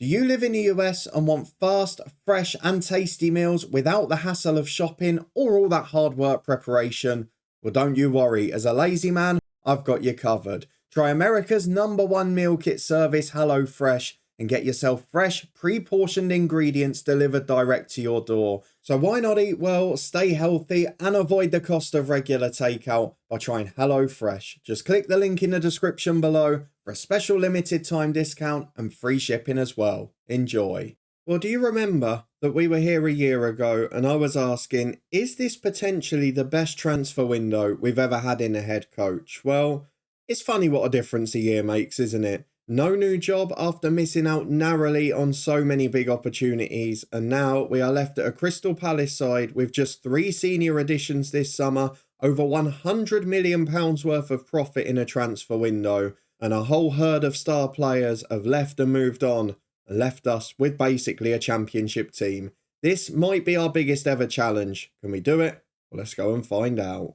Do you live in the US and want fast, fresh and tasty meals without the hassle of shopping or all that hard work preparation? Well, don't you worry, as a lazy man, I've got you covered. Try America's #1 meal kit service, HelloFresh, and get yourself fresh, pre-portioned ingredients delivered direct to your door. So why not eat well, stay healthy, and avoid the cost of regular takeout by trying HelloFresh? Just click the link in the description below for a special limited time discount and free shipping as well. Enjoy. Well, do you remember that we were here a year ago and I was asking, is this potentially the best transfer window we've ever had in a head coach? Well, it's funny what a difference a year makes, isn't it? No new job after missing out narrowly on so many big opportunities, and now we are left at a Crystal Palace side with just 3 senior additions this summer, over £100 million worth of profit in a transfer window, and a whole herd of star players have left and moved on, and left us with basically a championship team. This might be our biggest ever challenge. Can we do it? Well, let's go and find out.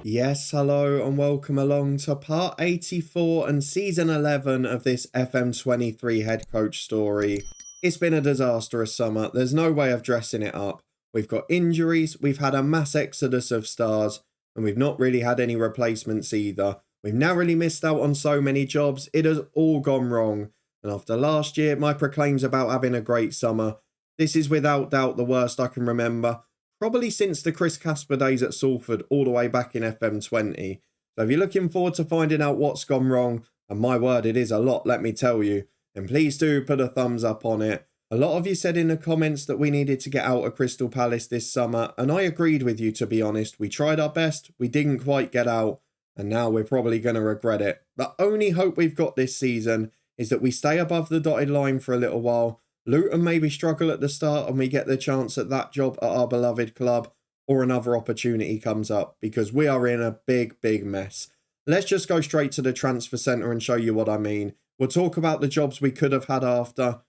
Yes, hello and welcome along to part 84 and season 11 of this FM23 Head Coach story. It's been a disastrous summer, there's no way of dressing it up. We've got injuries, we've had a mass exodus of stars, and we've not really had any replacements either. We've narrowly missed out on so many jobs, it has all gone wrong. And after last year, my proclaims about having a great summer, this is without doubt the worst I can remember. Probably since the Chris Casper days at Salford all the way back in FM20. So if you're looking forward to finding out what's gone wrong, and my word, it is a lot, let me tell you, then please do put a thumbs up on it. A lot of you said in the comments that we needed to get out of Crystal Palace this summer, and I agreed with you, to be honest. We tried our best, we didn't quite get out, and now we're probably going to regret it. The only hope we've got this season is that we stay above the dotted line for a little while, Luton maybe struggle at the start and we get the chance at that job at our beloved club, or another opportunity comes up, because we are in a big mess. Let's just go straight to the transfer centre and show you what I mean. We'll talk about the jobs we could have had after.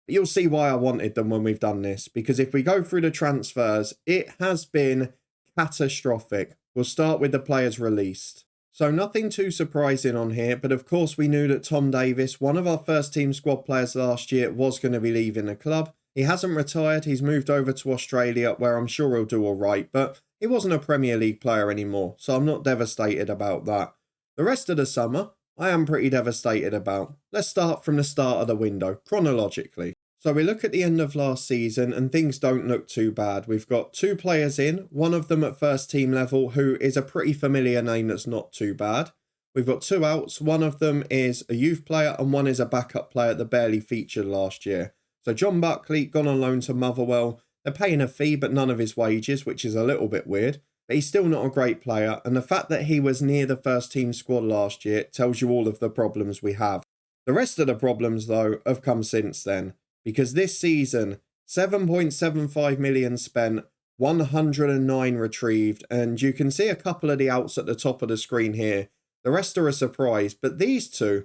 You'll see why I wanted them when we've done this, because if we go through the transfers, it has been catastrophic. We'll start with the players released. So nothing too surprising on here, but of course we knew that Tom Davies, one of our first team squad players last year, was going to be leaving the club. He hasn't retired, he's moved over to Australia, where I'm sure he'll do alright, but he wasn't a Premier League player anymore, so I'm not devastated about that. The rest of the summer, I am pretty devastated about. Let's start from the start of the window, chronologically. So we look at the end of last season and things don't look too bad. We've got 2 players in, one of them at first team level who is a pretty familiar name that's not too bad. We've got 2 outs, one of them is a youth player and one is a backup player that barely featured last year. So John Buckley gone on loan to Motherwell. They're paying a fee but none of his wages, which is a little bit weird. But he's still not a great player, and the fact that he was near the first team squad last year tells you all of the problems we have. The rest of the problems though have come since then. Because this season, 7.75 million spent, 109 retrieved, and you can see a couple of the outs at the top of the screen here. The rest are a surprise, but these 2,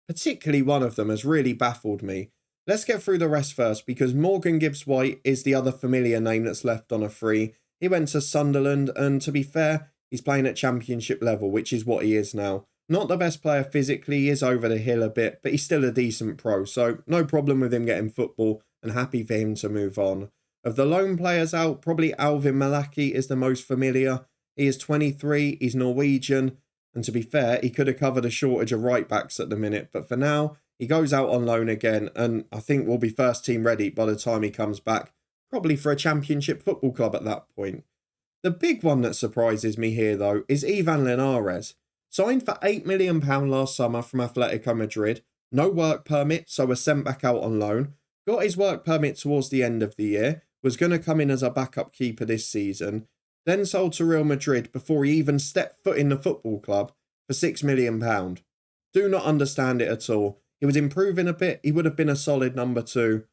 particularly one of them, has really baffled me. Let's get through the rest first, because Morgan Gibbs-White is the other familiar name that's left on a free. He went to Sunderland, and to be fair, he's playing at championship level, which is what he is now. Not the best player physically, he is over the hill a bit, but he's still a decent pro, so no problem with him getting football, and happy for him to move on. Of the lone players out, probably Alvin Malaki is the most familiar. He is 23, he's Norwegian, and to be fair, he could have covered a shortage of right-backs at the minute, but for now, he goes out on loan again, and I think we'll be first team ready by the time he comes back, probably for a championship football club at that point. The big one that surprises me here, though, is Ivan Linares. Signed for £8 million last summer from Atletico Madrid, no work permit, so was sent back out on loan, got his work permit towards the end of the year, was going to come in as a backup keeper this season, then sold to Real Madrid before he even stepped foot in the football club for £6 million. Do not understand it at all. He was improving a bit, he would have been a solid number 2.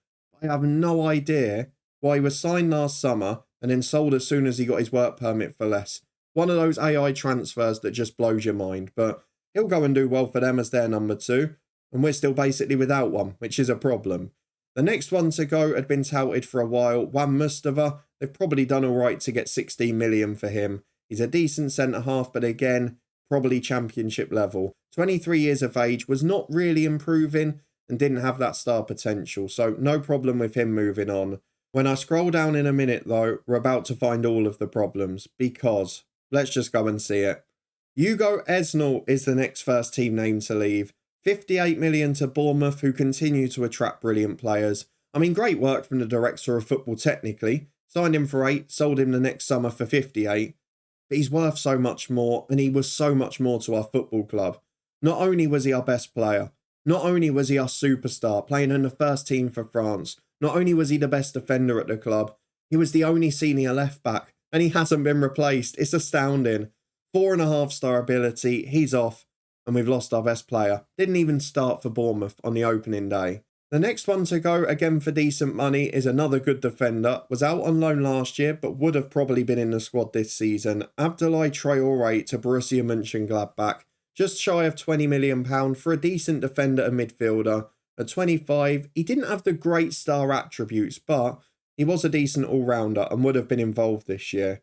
I have no idea why he was signed last summer and then sold as soon as he got his work permit for less. One of those AI transfers that just blows your mind, but he'll go and do well for them as their number 2, and we're still basically without one, which is a problem. The next one to go had been touted for a while, Wan Mustafa. They've probably done all right to get 16 million for him. He's a decent centre-half, but again, probably championship level. 23 years of age, was not really improving and didn't have that star potential, so no problem with him moving on. When I scroll down in a minute though, we're about to find all of the problems, because let's just go and see it. Hugo Esnol is the next first team name to leave. 58 million to Bournemouth, who continue to attract brilliant players. I mean, great work from the director of football technically. Signed him for 8, sold him the next summer for 58. But he's worth so much more, and he was so much more to our football club. Not only was he our best player, not only was he our superstar, playing in the first team for France, not only was he the best defender at the club, he was the only senior left back, and he hasn't been replaced. It's astounding. 4.5-star ability, he's off, and we've lost our best player. Didn't even start for Bournemouth on the opening day. The next one to go, again for decent money, is another good defender. Was out on loan last year, but would have probably been in the squad this season. Abdoulaye Traoré to Borussia Mönchengladbach. Just shy of £20 million for a decent defender and midfielder. At 25, he didn't have the great star attributes, but he was a decent all-rounder and would have been involved this year.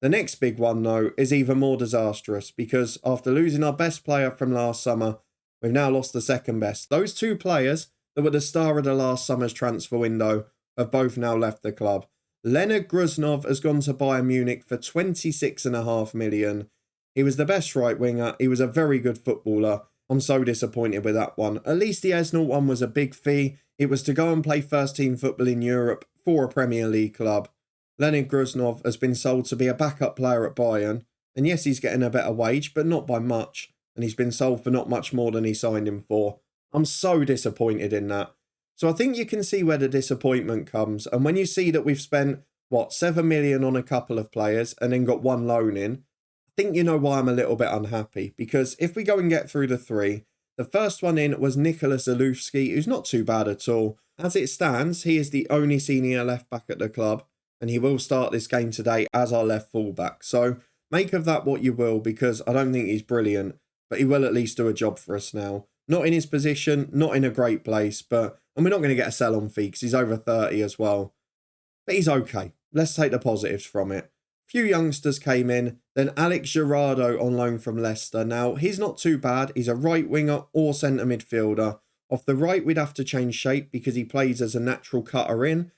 The next big one, though, is even more disastrous, because after losing our best player from last summer, we've now lost the second best. Those two players that were the star of the last summer's transfer window have both now left the club. Leonard Gruznov has gone to Bayern Munich for 26.5 million. He was the best right winger. He was a very good footballer. I'm so disappointed with that one. At least the Esnol one was a big fee. It was to go and play first team football in Europe for a Premier League club. Leonid Gruznov has been sold to be a backup player at Bayern. And yes, he's getting a better wage, but not by much. And he's been sold for not much more than he signed him for. I'm so disappointed in that. So I think you can see where the disappointment comes. And when you see that we've spent, 7 million on a couple of players and then got one loan in, I think you know why I'm a little bit unhappy. Because if we go and get through the three, the first one in was Nicholas Alufsky, who's not too bad at all. As it stands, he is the only senior left back at the club, and he will start this game today as our left fullback. So make of that what you will, because I don't think he's brilliant, but he will at least do a job for us now. Not in his position, not in a great place, and we're not going to get a sell-on fee because he's over 30 as well. But he's okay. Let's take the positives from it. Few youngsters came in, then Alex Gerardo on loan from Leicester. Now, he's not too bad. He's a right winger or centre midfielder. Off the right, we'd have to change shape because he plays as a natural cutter in.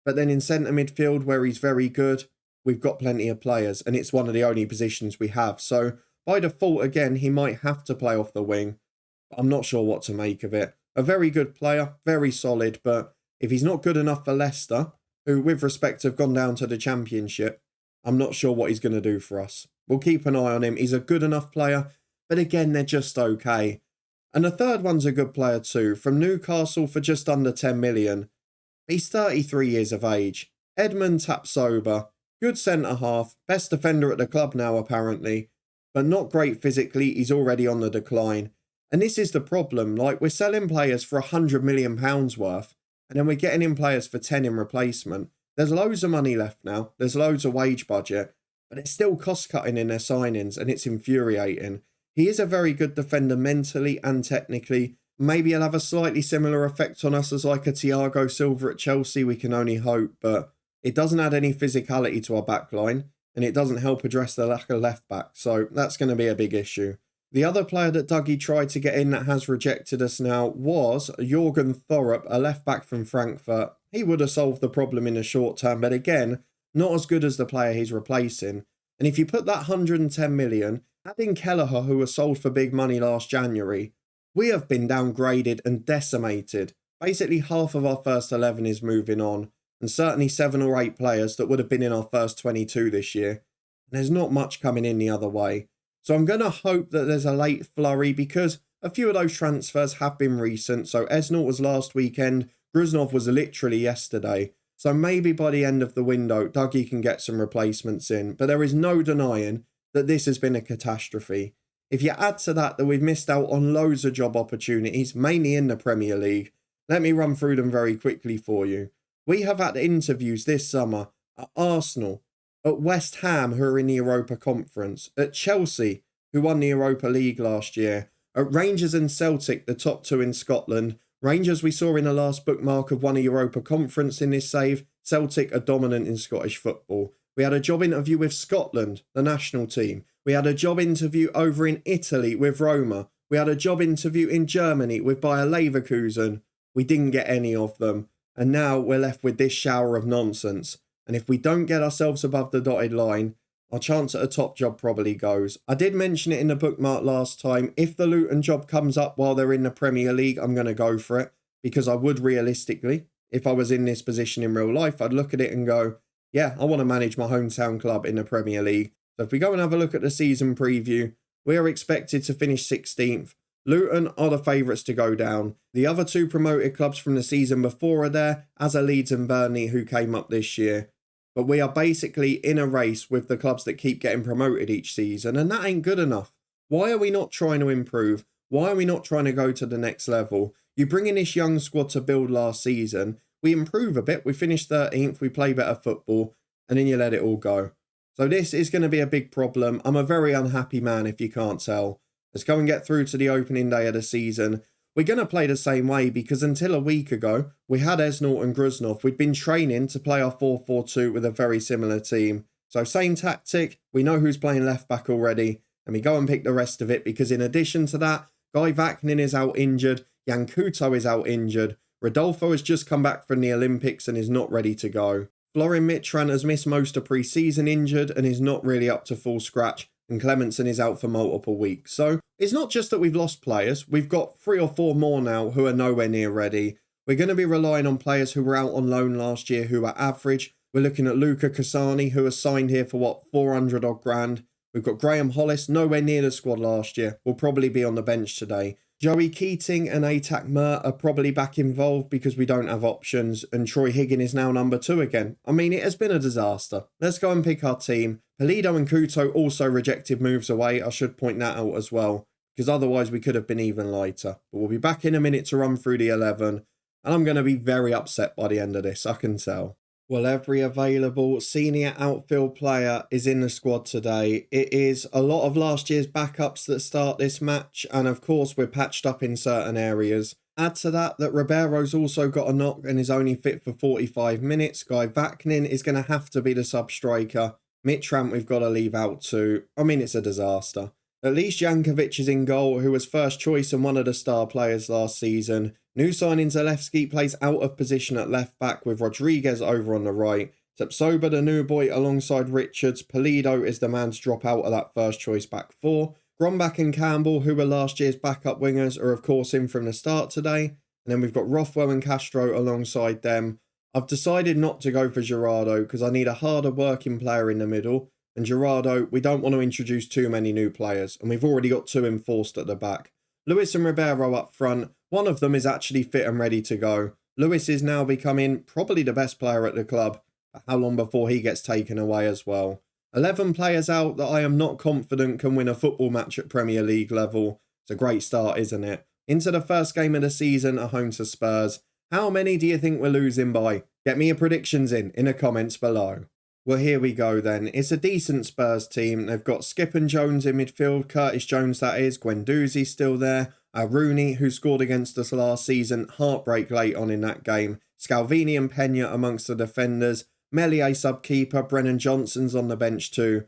But then in centre midfield, where he's very good, we've got plenty of players, and it's one of the only positions we have. So by default, again, he might have to play off the wing. But I'm not sure what to make of it. A very good player, very solid, but if he's not good enough for Leicester, who with respect have gone down to the Championship, I'm not sure what he's going to do for us. We'll keep an eye on him. He's a good enough player, but again, they're just okay. And the third one's a good player too, from Newcastle for just under 10 million. He's 33 years of age. Edmund Tapsoba, good centre-half, best defender at the club now apparently, but not great physically. He's already on the decline. And this is the problem, like we're selling players for £100 million worth, and then we're getting in players for 10 in replacement. There's loads of money left now, there's loads of wage budget, but it's still cost-cutting in their signings, and it's infuriating. He is a very good defender mentally and technically. Maybe he'll have a slightly similar effect on us as like a Thiago Silva at Chelsea, we can only hope, but it doesn't add any physicality to our backline, and it doesn't help address the lack of left-back, so that's going to be a big issue. The other player that Dougie tried to get in that has rejected us now was Jürgen Thorup, a left-back from Frankfurt. He would have solved the problem in the short term, but again, not as good as the player he's replacing. And if you put that 110 million, add in Kelleher, who was sold for big money last January, we have been downgraded and decimated. Basically, half of our first 11 is moving on, and certainly 7 or 8 players that would have been in our first 22 this year. And there's not much coming in the other way. So I'm going to hope that there's a late flurry, because a few of those transfers have been recent. So Esnol was last weekend, Gruznov was literally yesterday. So maybe by the end of the window, Dougie can get some replacements in. But there is no denying that this has been a catastrophe. If you add to that we've missed out on loads of job opportunities, mainly in the Premier League, let me run through them very quickly for you. We have had interviews this summer at Arsenal, at West Ham, who are in the Europa Conference, at Chelsea, who won the Europa League last year, at Rangers and Celtic, the top 2 in Scotland, Rangers we saw in the last bookmark have won a Europa Conference in this save. Celtic are dominant in Scottish football. We had a job interview with Scotland, the national team. We had a job interview over in Italy with Roma. We had a job interview in Germany with Bayer Leverkusen. We didn't get any of them. And now we're left with this shower of nonsense. And if we don't get ourselves above the dotted line, our chance at a top job probably goes. I did mention it in the bookmark last time. If the Luton job comes up while they're in the Premier League, I'm going to go for it. Because I would realistically, if I was in this position in real life, I'd look at it and go, yeah, I want to manage my hometown club in the Premier League. So if we go and have a look at the season preview, we are expected to finish 16th. Luton are the favourites to go down. The other two promoted clubs from the season before are there, as are Leeds and Burnley, who came up this year. But we are basically in a race with the clubs that keep getting promoted each season, and that ain't good enough. Why are we not trying to improve? Why are we not trying to go to the next level? You bring in this young squad to build last season, we improve a bit, we finish 13th, we play better football, and then you let it all go. So this is going to be a big problem. I'm a very unhappy man if you can't tell. Let's go and get through to the opening day of the season. We're going to play the same way because until a week ago, we had Esnalt and Gruznov. We'd been training to play our 4-4-2 with a very similar team. So same tactic, we know who's playing left back already, and we go and pick the rest of it because in addition to that, Guy Vaknin is out injured, Jan Kuto is out injured, Rodolfo has just come back from the Olympics and is not ready to go. Florin Mitran has missed most of pre-season injured and is not really up to full scratch, and Clementson is out for multiple weeks. So it's not just that we've lost players, we've got 3 or 4 more now who are nowhere near ready. We're going to be relying on players who were out on loan last year who are average. We're looking at Luca Cassani, who was signed here for 400 odd grand. We've got Graham Hollis, nowhere near the squad last year, will probably be on the bench today. Joey Keating and Atac Mer are probably back involved because we don't have options, and Troy Higgin is now number 2 again. I mean, it has been a disaster. Let's go and pick our team. Pulido and Kuto also rejected moves away. I should point that out as well, because otherwise we could have been even lighter. But we'll be back in a minute to run through the 11, and I'm going to be very upset by the end of this, I can tell. Well, every available senior outfield player is in the squad today. It is a lot of last year's backups that start this match, and of course we're patched up in certain areas. Add to that Ribeiro's also got a knock and is only fit for 45 minutes. Guy Vaknin is going to have to be the sub-striker. Mitran we've got to leave out too. I mean, it's a disaster. At least Jankovic is in goal, who was first choice and one of the star players last season. New signing Zalewski plays out of position at left back with Rodriguez over on the right. Tepsoba, the new boy, alongside Richards. Pulido is the man to drop out of that first choice back 4. Grombach and Campbell, who were last year's backup wingers, are of course in from the start today. And then we've got Rothwell and Castro alongside them. I've decided not to go for Gerardo because I need a harder working player in the middle. And Gerardo, we don't want to introduce too many new players, and we've already got 2 enforced at the back. Lewis and Ribeiro up front. One of them is actually fit and ready to go. Lewis is now becoming probably the best player at the club. But how long before he gets taken away as well? 11 players out that I am not confident can win a football match at Premier League level. It's a great start, isn't it? Into the first game of the season at home to Spurs. How many do you think we're losing by? Get me your predictions in the comments below. Well, here we go then. It's a decent Spurs team. They've got Skip and Jones in midfield. Curtis Jones, that is. Guendouzi's still there. Rooney, who scored against us last season. Heartbreak late on in that game. Scalvini and Pena amongst the defenders. Meslier sub-keeper. Brennan Johnson's on the bench too.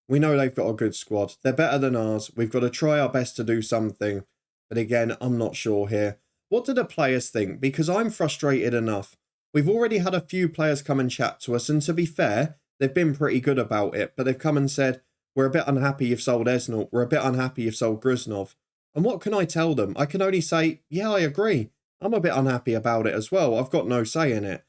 We know they've got a good squad. They're better than ours. We've got to try our best to do something. But again, I'm not sure here. What do the players think? Because I'm frustrated enough. We've already had a few players come and chat to us, and to be fair, they've been pretty good about it, but they've come and said, we're a bit unhappy you've sold Esnalt, we're a bit unhappy you've sold Gruznov. And what can I tell them? I can only say, yeah, I agree. I'm a bit unhappy about it as well. I've got no say in it.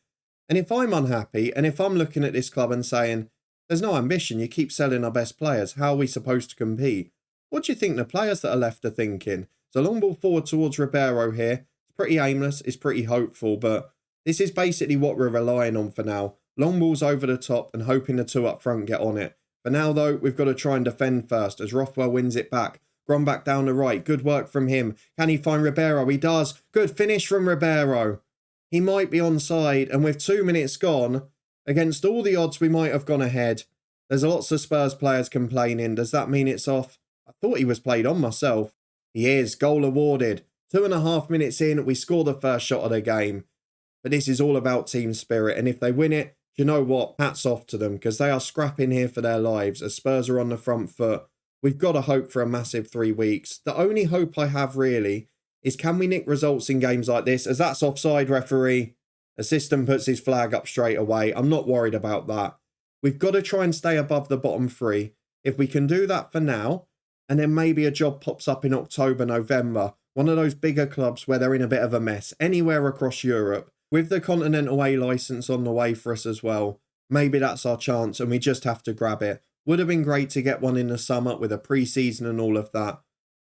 And if I'm unhappy, and if I'm looking at this club and saying, there's no ambition, you keep selling our best players, how are we supposed to compete? What do you think the players that are left are thinking? So long ball forward towards Ribeiro here. It's pretty aimless, it's pretty hopeful, but this is basically what we're relying on for now. Long balls over the top and hoping the 2 up front get on it. For now though, we've got to try and defend first as Rothwell wins it back. Grombach down the right. Good work from him. Can he find Ribeiro? He does. Good finish from Ribeiro. He might be onside, and with 2 minutes gone, against all the odds we might have gone ahead. There's lots of Spurs players complaining. Does that mean it's off? I thought he was played on myself. He is. Goal awarded. 2.5 minutes in, we score the first shot of the game. But this is all about team spirit. And if they win it, you know what? Hats off to them, because they are scrapping here for their lives as Spurs are on the front foot. We've got to hope for a massive 3 weeks. The only hope I have really is, can we nick results in games like this? As that's offside, referee. Assistant puts his flag up straight away. I'm not worried about that. We've got to try and stay above the bottom 3. If we can do that for now, and then maybe a job pops up in October, November, one of those bigger clubs where they're in a bit of a mess, anywhere across Europe, with the Continental A licence on the way for us as well, maybe that's our chance and we just have to grab it. Would have been great to get one in the summer with a pre-season and all of that,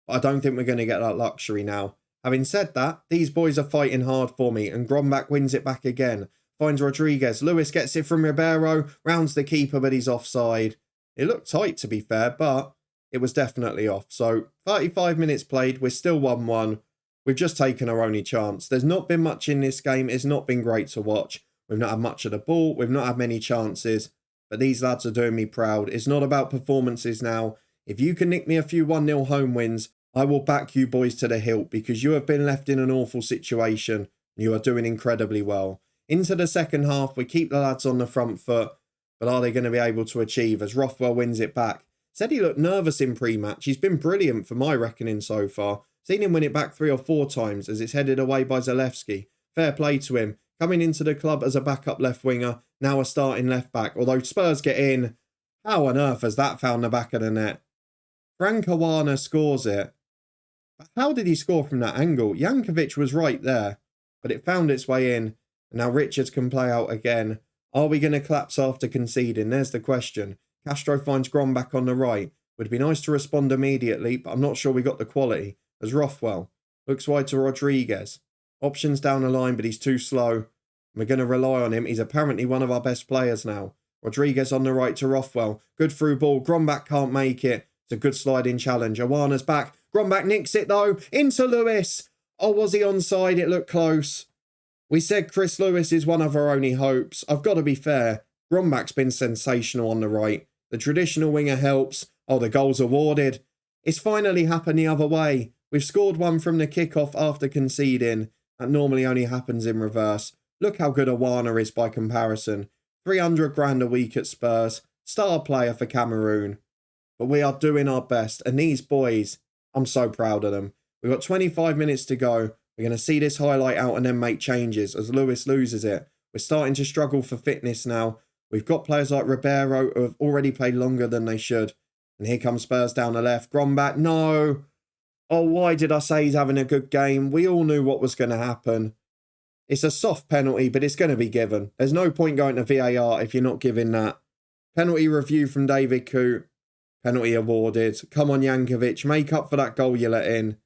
but I don't think we're going to get that luxury now. Having said that, these boys are fighting hard for me, and Grombach wins it back again. Finds Rodriguez. Lewis gets it from Ribeiro, rounds the keeper, but he's offside. It looked tight, to be fair, but it was definitely off. So 35 minutes played, we're still 1-1. We've just taken our only chance. There's not been much in this game. It's not been great to watch. We've not had much of the ball. We've not had many chances. But these lads are doing me proud. It's not about performances now. If you can nick me a few 1-0 home wins, I will back you boys to the hilt, because you have been left in an awful situation. You are doing incredibly well. Into the second half, we keep the lads on the front foot. But are they going to be able to achieve as Rothwell wins it back? Said he looked nervous in pre-match. He's been brilliant for my reckoning so far. Seen him win it back 3 or 4 times as it's headed away by Zalewski. Fair play to him. Coming into the club as a backup left winger, now a starting left back. Although Spurs get in, how on earth has that found the back of the net? Frank Awana scores it. But how did he score from that angle? Jankovic was right there, but it found its way in. And now Richards can play out again. Are we going to collapse after conceding? There's the question. Castro finds Grombach on the right. Would be nice to respond immediately, but I'm not sure we got the quality. As Rothwell looks wide to Rodriguez. Options down the line, but he's too slow. We're going to rely on him. He's apparently one of our best players now. Rodriguez on the right to Rothwell. Good through ball. Grombach can't make it. It's a good sliding challenge. Awana's back. Grombach nicks it though. Into Lewis. Oh, was he onside? It looked close. We said Chris Lewis is one of our only hopes. I've got to be fair. Grombach's been sensational on the right. The traditional winger helps. Oh, the goal's awarded. It's finally happened the other way. We've scored one from the kickoff after conceding. That normally only happens in reverse. Look how good Awana is by comparison. 300 grand a week at Spurs. Star player for Cameroon. But we are doing our best. And these boys, I'm so proud of them. We've got 25 minutes to go. We're going to see this highlight out and then make changes as Lewis loses it. We're starting to struggle for fitness now. We've got players like Ribeiro who have already played longer than they should. And here comes Spurs down the left. Grombach, no. Oh, why did I say he's having a good game? We all knew what was going to happen. It's a soft penalty, but it's going to be given. There's no point going to VAR if you're not giving that. Penalty review from David Coote. Penalty awarded. Come on, Jankovic. Make up for that goal you let in.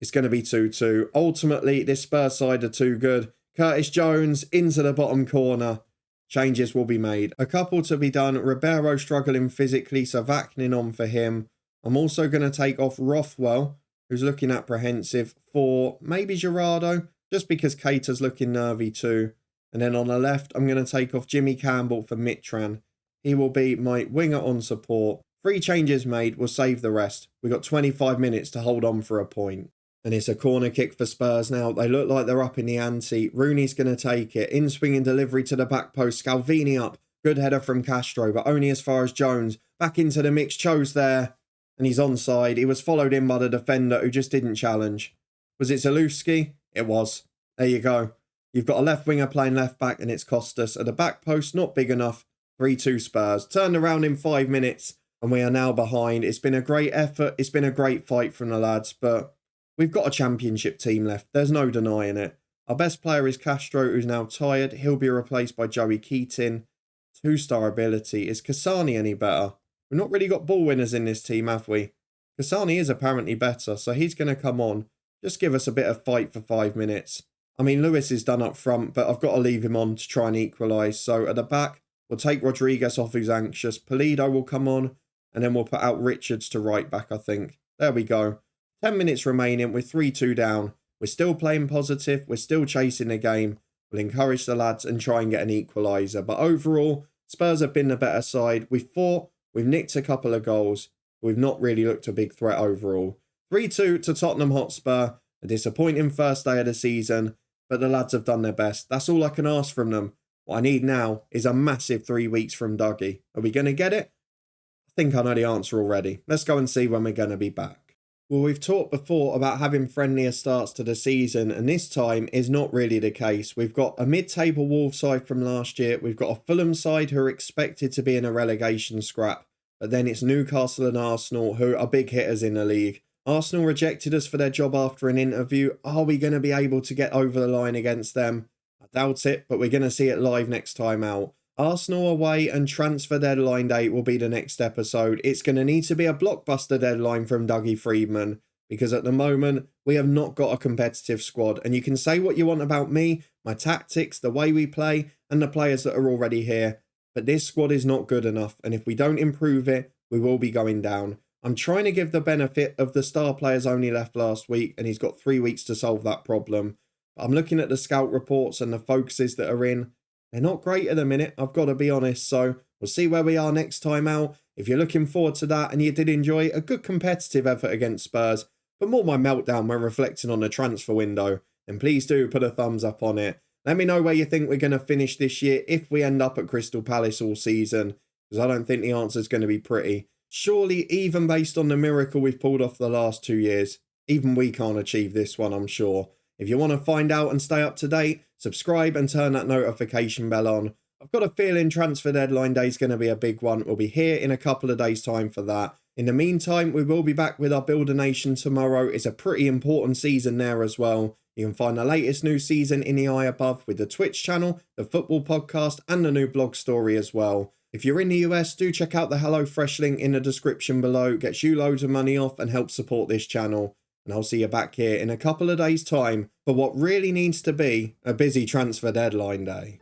It's going to be 2-2. Ultimately, this Spurs side are too good. Curtis Jones into the bottom corner. Changes will be made. A couple to be done. Ribeiro struggling physically, so vacuuming on for him. I'm also going to take off Rothwell, who's looking apprehensive, for maybe Gerardo, just because Keita's looking nervy too. And then on the left, I'm going to take off Jimmy Campbell for Mitran. He will be my winger on support. 3 changes made will save the rest. We've got 25 minutes to hold on for a point. And it's a corner kick for Spurs now. They look like they're up in the ante. Rooney's going to take it. In-swinging delivery to the back post. Scalvini up. Good header from Castro, but only as far as Jones. Back into the mix. Cho's there. And he's onside. He was followed in by the defender who just didn't challenge. Was it Zalewski? It was. There you go. You've got a left winger playing left back and it's cost us. At the back post, not big enough. 3-2 Spurs. Turned around in 5 minutes and we are now behind. It's been a great effort. It's been a great fight from the lads, but we've got a championship team left. There's no denying it. Our best player is Castro, who's now tired. He'll be replaced by Joey Keating. 2-star ability. Is Kasani any better? We've not really got ball winners in this team, have we? Kasani is apparently better, so he's going to come on. Just give us a bit of fight for 5 minutes. I mean, Lewis is done up front, but I've got to leave him on to try and equalise. So at the back, we'll take Rodriguez off who's anxious. Pulido will come on, and then we'll put out Richards to right back, I think. There we go. 10 minutes remaining, we're 3-2 down. We're still playing positive, we're still chasing the game. We'll encourage the lads and try and get an equaliser. But overall, Spurs have been the better side. We've fought, we've nicked a couple of goals. We've not really looked a big threat overall. 3-2 to Tottenham Hotspur. A disappointing first day of the season, but the lads have done their best. That's all I can ask from them. What I need now is a massive 3 weeks from Dougie. Are we going to get it? I think I know the answer already. Let's go and see when we're going to be back. Well, we've talked before about having friendlier starts to the season, and this time is not really the case. We've got a mid-table Wolves side from last year. We've got a Fulham side who are expected to be in a relegation scrap. But then it's Newcastle and Arsenal who are big hitters in the league. Arsenal rejected us for their job after an interview. Are we going to be able to get over the line against them? I doubt it, but we're going to see it live next time out. Arsenal away and transfer deadline date will be the next episode. It's going to need to be a blockbuster deadline from Dougie Freedman, because at the moment we have not got a competitive squad. And you can say what you want about me, my tactics, the way we play, and the players that are already here, but this squad is not good enough. And if we don't improve it, we will be going down. I'm trying to give the benefit of the star players only left last week, and he's got 3 weeks to solve that problem. But I'm looking at the scout reports and the focuses that are in. They're not great at the minute, I've got to be honest, so we'll see where we are next time out. If you're looking forward to that and you did enjoy a good competitive effort against Spurs, but more my meltdown when reflecting on the transfer window, then please do put a thumbs up on it. Let me know where you think we're going to finish this year if we end up at Crystal Palace all season, because I don't think the answer is going to be pretty. Surely, even based on the miracle we've pulled off the last 2 years, even we can't achieve this one, I'm sure. If you want to find out and stay up to date, subscribe and turn that notification bell on. I've got a feeling transfer deadline day is going to be a big one. We'll be here in a couple of days' time for that. In the meantime, we will be back with our Builder Nation tomorrow. It's a pretty important season there as well. You can find the latest new season in the eye above with the Twitch channel, the football podcast, and the new blog story as well. If you're in the US, do check out the HelloFresh link in the description below. Gets you loads of money off and helps support this channel. And I'll see you back here in a couple of days' time for what really needs to be a busy transfer deadline day.